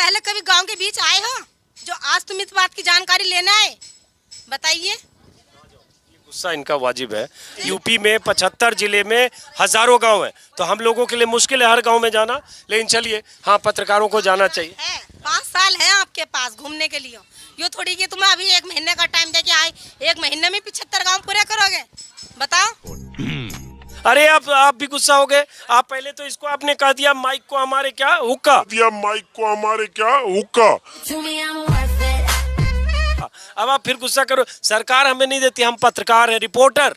पहले कभी गांव के बीच आए हो जो आज तुम इस बात की जानकारी लेना है? बताइए। गुस्सा इनका वाजिब है। यूपी में 75 जिले में हजारों गांव है, तो हम लोगों के लिए मुश्किल है हर गांव में जाना, लेकिन चलिए हाँ, पत्रकारों को जाना चाहिए। 5 साल है आपके पास घूमने के लिए, ये थोड़ी कि तुम अभी 1 महीने का टाइम देके आए, 1 महीने में 75 गांव पूरे करोगे? बताओ। अरे आप भी गुस्सा हो गए। आप पहले तो इसको आपने कह दिया माइक को हमारे क्या हुक्का दिया, माइक को हमारे क्या हुक्का। अब आप फिर गुस्सा करो। सरकार हमें नहीं देती, हम पत्रकार है, रिपोर्टर।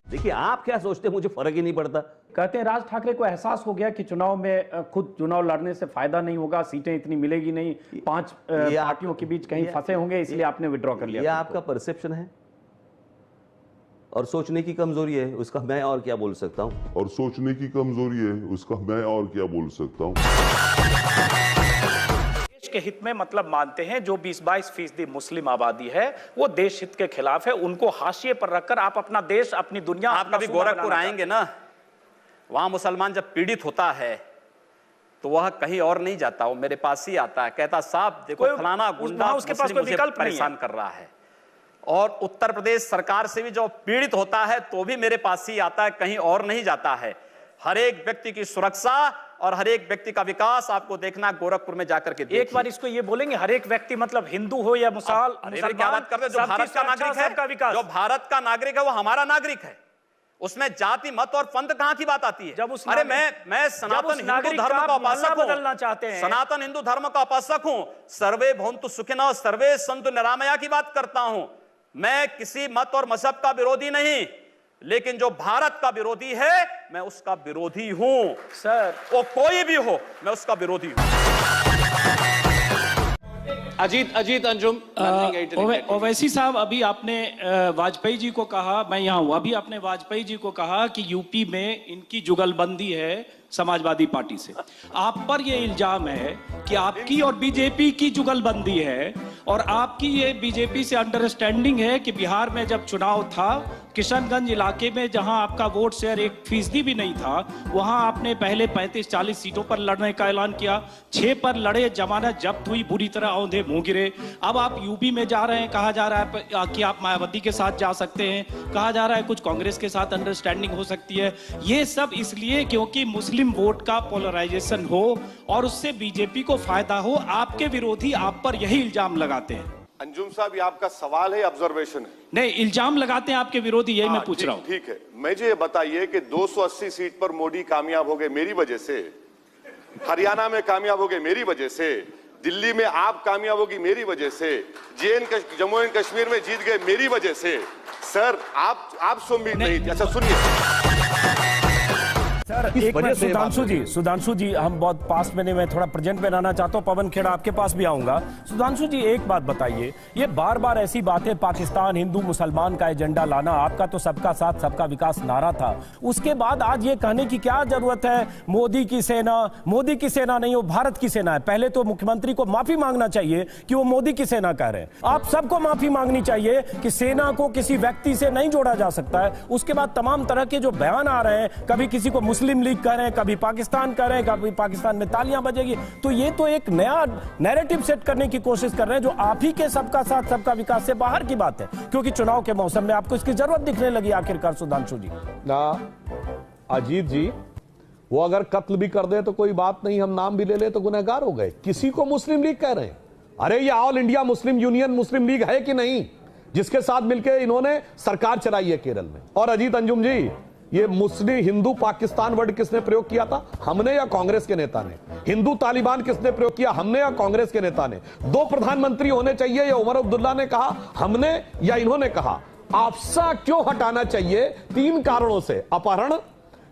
देखिए, आप क्या सोचते हैं, मुझे फर्क ही नहीं पड़ता। कहते हैं राज ठाकरे को एहसास हो गया कि चुनाव में खुद चुनाव लड़ने से फायदा नहीं होगा, सीटें इतनी मिलेगी नहीं, 5 पार्टियों के बीच कहीं फंसे होंगे, इसलिए आपने विड्रॉ कर लिया। यह आपका परसेप्शन है और सोचने की कमजोरी है, उसका मैं और क्या बोल सकता हूं। और सोचने की कमजोरी है, उसका मैं और क्या बोल सकता हूं। देश के हित में मतलब मानते हैं जो 20-22% मुस्लिम आबादी है वो देश हित के खिलाफ है, उनको हाशिए पर रखकर आप अपना देश, अपनी दुनिया। आप कभी गोरखपुर आएंगे ना, वहां मुसलमान जब पीड़ित होता है तो वह कहीं और नहीं जाता, वो मेरे पास ही आता है, कहता साहब देखो फलाना गुंडा उसके पास कोई विकल्प परेशान कर रहा है। और उत्तर प्रदेश सरकार से भी जो पीड़ित होता है तो भी मेरे पास ही आता है, कहीं और नहीं जाता है। हर एक व्यक्ति की सुरक्षा और हर एक व्यक्ति का विकास आपको देखना गोरखपुर में जाकर के देखिए। एक बार इसको ये बोलेंगे, हर एक व्यक्ति मतलब हिंदू हो या मुसलमान, क्या बात करते हैं? जो भारत का नागरिक है, जो भारत का नागरिक है वो हमारा नागरिक है, उसमें जाति मत और पंथ कहां की बात आती है? जब उस अरे मैं सनातन हिंदू धर्म का उपासक हूं, बदलना चाहते हैं, सनातन हिंदू धर्म का उपासक हूं, सर्वे भवन्तु सुखिनः सर्वे सन्तु निरामया की बात करता हूं। मैं किसी मत और मजहब का विरोधी नहीं, लेकिन जो भारत का विरोधी है मैं उसका विरोधी हूं सर। वो कोई भी हो, मैं उसका विरोधी हूं। अजीत अंजुम। ओवैसी साहब, अभी आपने वाजपेयी जी को कहा, मैं यहाँ हूँ, अभी आपने वाजपेयी जी को कहा कि यूपी में इनकी जुगलबंदी है समाजवादी पार्टी से। आप पर ये इल्जाम है कि आपकी और बीजेपी की जुगलबंदी है, और आपकी ये बीजेपी से अंडरस्टैंडिंग है कि बिहार में जब चुनाव था, किशनगंज इलाके में जहां आपका वोट शेयर 1% भी नहीं था, वहां आपने पहले 35-40 सीटों पर लड़ने का ऐलान किया, 6 पर लड़े, जमानत जब्त हुई, बुरी तरह औंधे मुंह गिरे। अब आप यूपी में जा रहे हैं, कहा जा रहा है कि आप मायावती के साथ जा सकते हैं, कहा जा रहा है कुछ कांग्रेस के साथ अंडरस्टैंडिंग हो सकती है। ये सब इसलिए क्योंकि मुस्लिम वोट का पोलराइजेशन हो और उससे बीजेपी को फायदा हो। आपके विरोधी आप पर यही इल्जाम लगाते हैं। अंजुम साहब, ये आपका सवाल है, ऑब्जर्वेशन है? नहीं, इल्जाम लगाते हैं आपके विरोधी, यही मैं पूछ रहा हूं। ठीक है, मुझे ये बताइए कि 280 सीट पर मोदी कामयाब हो गए मेरी वजह से, हरियाणा में कामयाब हो गए मेरी वजह से, दिल्ली में आप कामयाब होगी मेरी वजह से, जम्मू एंड कश्मीर में जीत गए मेरी वजह से। सर, आप से उम्मीद नहीं थी। अच्छा सुनिए सर, एक मिनट सुधांशु जी, हम बहुत पास में नहीं, मैं थोड़ा प्रेजेंट में रहना चाहता हूँ। पवन खेड़ा आपके पास भी आऊंगा। सुधांशु जी, एक बात बताइए, ये बार बार ऐसी बातें, पाकिस्तान हिंदू मुसलमान का एजेंडा लाना, आपका तो सबका साथ सबका विकास नारा था, उसके बाद आज ये कहने की क्या जरूरत है मोदी की सेना? मोदी की सेना नहीं, वो भारत की सेना है। पहले तो मुख्यमंत्री को माफी मांगना चाहिए कि वो मोदी की सेना कह रहे हैं। आप सबको माफी मांगनी चाहिए कि सेना को किसी व्यक्ति से नहीं जोड़ा जा सकता है। उसके बाद तमाम तरह के जो बयान आ रहे हैं, कभी किसी को मुस्लिम लीग कह रहे हैं, कभी पाकिस्तान कह रहे हैं, कभी पाकिस्तान में तालियां बजेगी, तो ये तो एक नया नैरेटिव सेट करने की कोशिश कर रहे हैं जो आप ही के सबका साथ सबका विकास से बाहर की बात है, क्योंकि चुनाव के मौसम में आपको इसकी जरूरत दिखने लगी आखिरकार। सुधांशु जी ना, अजीत जी, वो अगर कत्ल भी कर दे तो कोई बात नहीं, हम नाम भी ले ले तो गुनहगार हो गए। किसी को मुस्लिम लीग कह रहे हैं? अरे ये ऑल इंडिया मुस्लिम यूनियन मुस्लिम लीग है कि नहीं, जिसके साथ मिलकर इन्होंने सरकार चलाई है केरल में। और अजीत अंजुम जी, ये मुस्लिम हिंदू पाकिस्तान वर्ड किसने प्रयोग किया था? हमने या कांग्रेस के नेता ने? हिंदू तालिबान किसने प्रयोग किया? हमने या कांग्रेस के नेता ने? 2 प्रधानमंत्री होने चाहिए, या उमर अब्दुल्ला ने कहा, हमने या इन्होंने कहा? आपसा क्यों हटाना चाहिए? 3 कारणों से: अपहरण,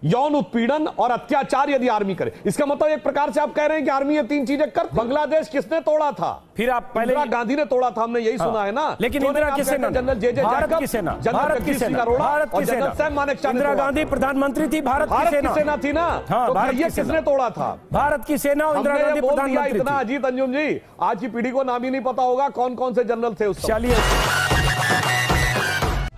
यौन उत्पीड़न और अत्याचार यदि आर्मी करे। इसका मतलब एक प्रकार से आप कह रहे हैं कि आर्मी ये 3 चीजें कर। बांग्लादेश किसने तोड़ा था? फिर आप पहले इंदिरा गांधी ने तोड़ा था, हमने यही सुना है ना। लेकिन इंदिरा की सेना, जनरल जे भारत की सेना, भारत की सेना, भारत की सेना, इंदिरा गांधी प्रधानमंत्री थी, भारत की सेना थी ना। तो ये किसने तोड़ा था? भारत की सेना, इंदिरा गांधी प्रधानमंत्री। इतना अजीत अंजुम जी, आज की पीढ़ी को नाम ही नहीं पता होगा कौन कौन से जनरल थे उस। चलिए,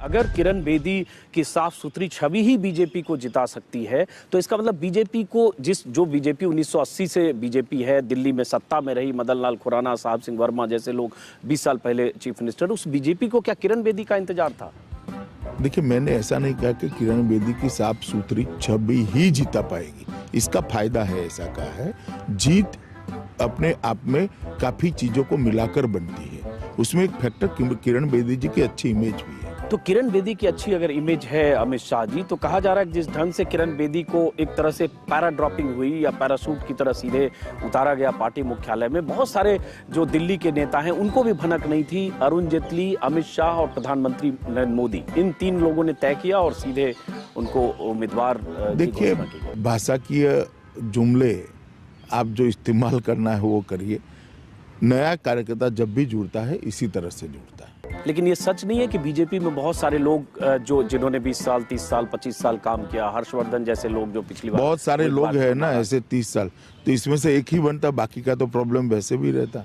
अगर किरण बेदी की साफ सुथरी छवि ही बीजेपी को जिता सकती है तो इसका मतलब बीजेपी को जो बीजेपी 1980 से बीजेपी है, दिल्ली में सत्ता में रही, मदन लाल खुराना, साहब सिंह वर्मा जैसे लोग 20 साल पहले चीफ मिनिस्टर, उस बीजेपी को क्या किरण बेदी का इंतजार था? देखिए, मैंने ऐसा नहीं कहा कि किरण बेदी की साफ सुथरी छवि ही जीता पाएगी। इसका फायदा है, ऐसा कहा है, जीत अपने आप में काफी चीजों को मिलाकर बनती है। उसमें एक फैक्टर किरण बेदी जी की अच्छी इमेज भी है। तो किरण बेदी की अच्छी अगर इमेज है अमित शाह जी, तो कहा जा रहा है कि जिस ढंग से किरण बेदी को एक तरह से पैरा ड्रॉपिंग हुई या पैरासूट की तरह सीधे उतारा गया पार्टी मुख्यालय में, बहुत सारे जो दिल्ली के नेता हैं उनको भी भनक नहीं थी। अरुण जेटली, अमित शाह और प्रधानमंत्री नरेंद्र मोदी, इन 3 लोगों ने तय किया और सीधे उनको उम्मीदवार। देखिए, भाषा की जुमले आप जो इस्तेमाल करना है वो करिए। नया कार्यकर्ता जब भी जुड़ता है इसी तरह से जुड़ता है। लेकिन ये सच नहीं है कि बीजेपी में बहुत सारे लोग जिन्होंने 20 साल, 30 साल, 25 साल काम किया, हर्षवर्धन जैसे लोग जो पिछली बार, बहुत सारे लोग हैं ना ऐसे 30 साल, तो इसमें से एक ही बनता, बाकी का तो प्रॉब्लम वैसे भी रहता।